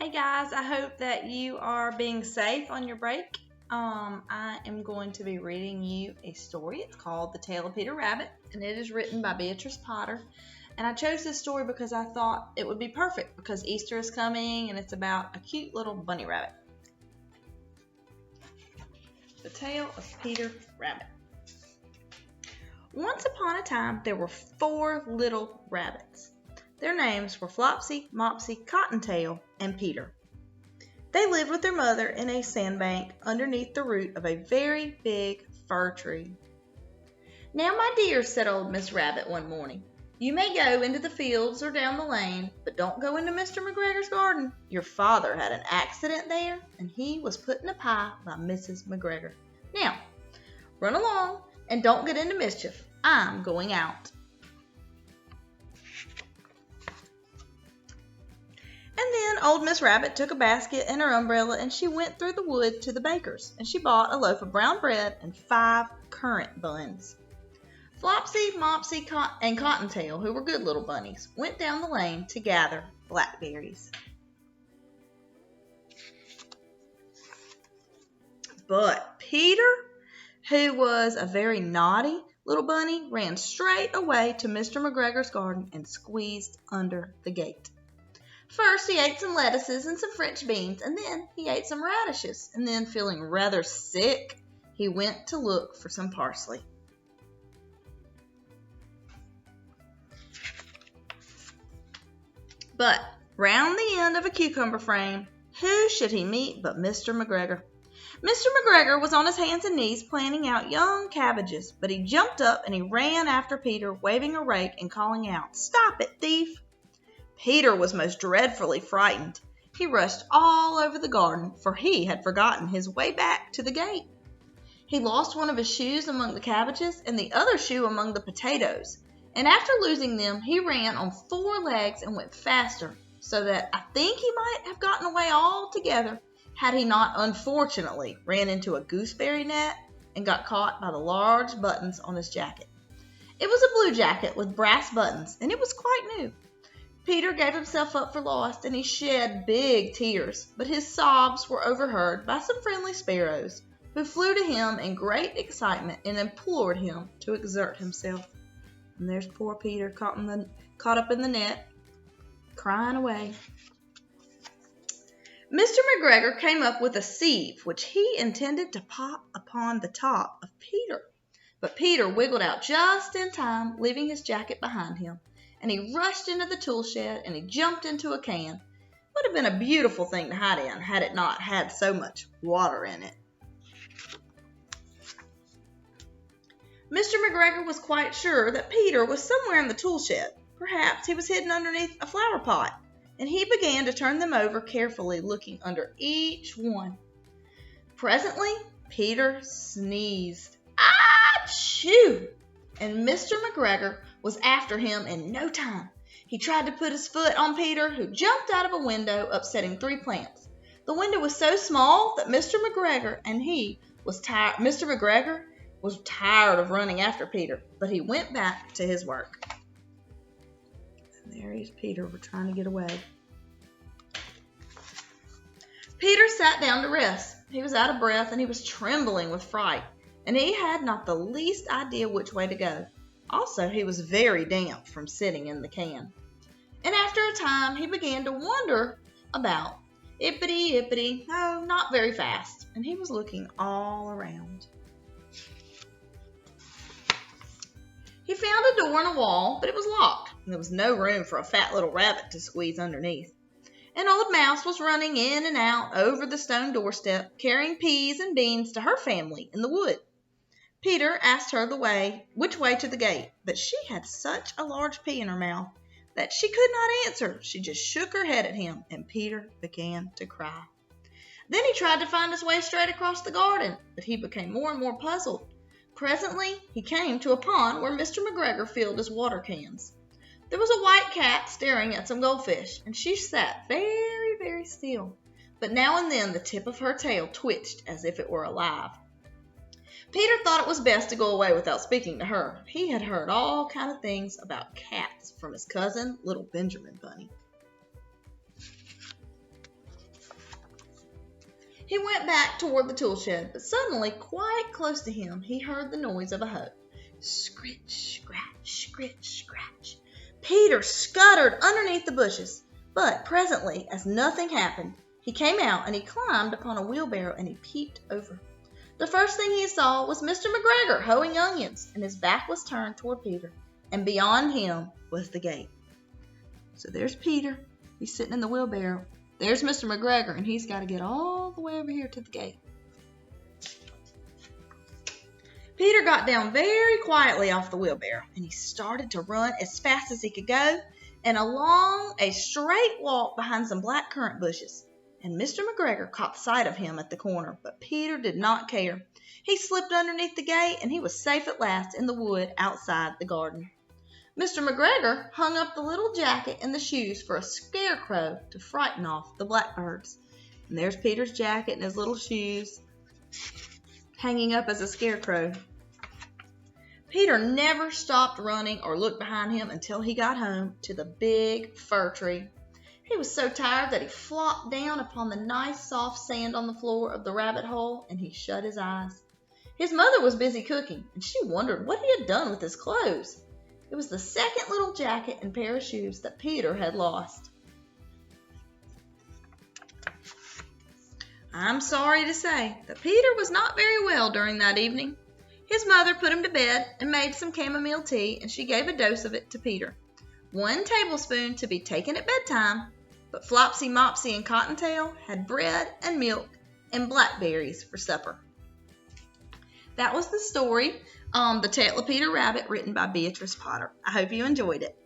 Hey guys, I hope that you are being safe on your break. I am going to be reading you a story. It's called The Tale of Peter Rabbit, and it is written by Beatrix. And I chose this story because I thought it would be perfect because Easter is coming and it's about a cute little bunny rabbit. The Tale of Peter Rabbit. Once upon a time, there were 4 little rabbits. Their names were Flopsy, Mopsy, Cottontail, and Peter. They lived with their mother in a sandbank underneath the root of a very big fir tree. "Now, my dears," said old Miss Rabbit one morning, "you may go into the fields or down the lane, but don't go into Mr. McGregor's garden. Your father had an accident there, and he was put in a pie by Mrs. McGregor. Now, run along and don't get into mischief. I'm going out." And then old Miss Rabbit took a basket and her umbrella and she went through the wood to the baker's and she bought a loaf of brown bread and 5 currant buns. Flopsy, Mopsy, and Cottontail, who were good little bunnies, went down the lane to gather blackberries. But Peter, who was a very naughty little bunny, ran straight away to Mr. McGregor's garden and squeezed under the gate. First, he ate some lettuces and some French beans, and then he ate some radishes, and then, feeling rather sick, he went to look for some parsley. But round the end of a cucumber frame, who should he meet but Mr. McGregor? Mr. McGregor was on his hands and knees planting out young cabbages, but he jumped up and he ran after Peter, waving a rake and calling out, "Stop it, thief!" Peter was most dreadfully frightened. He rushed all over the garden, for he had forgotten his way back to the gate. He lost one of his shoes among the cabbages and the other shoe among the potatoes, and after losing them, he ran on 4 legs and went faster, so that I think he might have gotten away altogether had he not unfortunately ran into a gooseberry net and got caught by the large buttons on his jacket. It was a blue jacket with brass buttons, and it was quite new. Peter gave himself up for lost, and he shed big tears, but his sobs were overheard by some friendly sparrows, who flew to him in great excitement and implored him to exert himself. And there's poor Peter caught up in the net, crying away. Mr. McGregor came up with a sieve, which he intended to pop upon the top of Peter. But Peter wiggled out just in time, leaving his jacket behind him. And he rushed into the tool shed and he jumped into a can. Would have been a beautiful thing to hide in had it not had so much water in it. Mr. McGregor was quite sure that Peter was somewhere in the tool shed. Perhaps he was hidden underneath a flower pot, and he began to turn them over carefully, looking under each one. Presently, Peter sneezed. "Achoo!" And Mr. McGregor was after him in no time. He tried to put his foot on Peter, who jumped out of a window, upsetting 3 plants. The window was so small that Mr. McGregor was tired of running after Peter, but he went back to his work. And there is Peter, we're trying to get away. Peter sat down to rest. He was out of breath and he was trembling with fright, and he had not the least idea which way to go. Also, he was very damp from sitting in the can. And after a time, he began to wander about, ippity-ippity, no, not very fast, and he was looking all around. He found a door in a wall, but it was locked, and there was no room for a fat little rabbit to squeeze underneath. An old mouse was running in and out over the stone doorstep, carrying peas and beans to her family in the wood. Peter asked her which way to the gate, but she had such a large pea in her mouth that she could not answer. She just shook her head at him, and Peter began to cry. Then he tried to find his way straight across the garden, but he became more and more puzzled. Presently, he came to a pond where Mr. McGregor filled his water cans. There was a white cat staring at some goldfish, and she sat very, very still, but now and then the tip of her tail twitched as if it were alive. Peter thought it was best to go away without speaking to her. He had heard all kinds of things about cats from his cousin, little Benjamin Bunny. He went back toward the tool shed, but suddenly, quite close to him, he heard the noise of a hoe. Scritch, scratch, scritch, scratch. Peter scuttered underneath the bushes, but presently, as nothing happened, he came out and he climbed upon a wheelbarrow and he peeped over. The first thing he saw was Mr. McGregor hoeing onions, and his back was turned toward Peter, and beyond him was the gate. So there's Peter. He's sitting in the wheelbarrow. There's Mr. McGregor, and he's got to get all the way over here to the gate. Peter got down very quietly off the wheelbarrow, and he started to run as fast as he could go, and along a straight walk behind some blackcurrant bushes. And Mr. McGregor caught sight of him at the corner, but Peter did not care. He slipped underneath the gate, and he was safe at last in the wood outside the garden. Mr. McGregor hung up the little jacket and the shoes for a scarecrow to frighten off the blackbirds. And there's Peter's jacket and his little shoes hanging up as a scarecrow. Peter never stopped running or looked behind him until he got home to the big fir tree. He was so tired that he flopped down upon the nice soft sand on the floor of the rabbit hole, and he shut his eyes. His mother was busy cooking, and she wondered what he had done with his clothes. It was the second little jacket and pair of shoes that Peter had lost. I'm sorry to say that Peter was not very well during that evening. His mother put him to bed and made some chamomile tea, and she gave a dose of it to Peter. 1 tablespoon to be taken at bedtime, but Flopsy, Mopsy, and Cottontail had bread and milk and blackberries for supper. That was the story, The Tale of Peter Rabbit, written by Beatrix Potter. I hope you enjoyed it.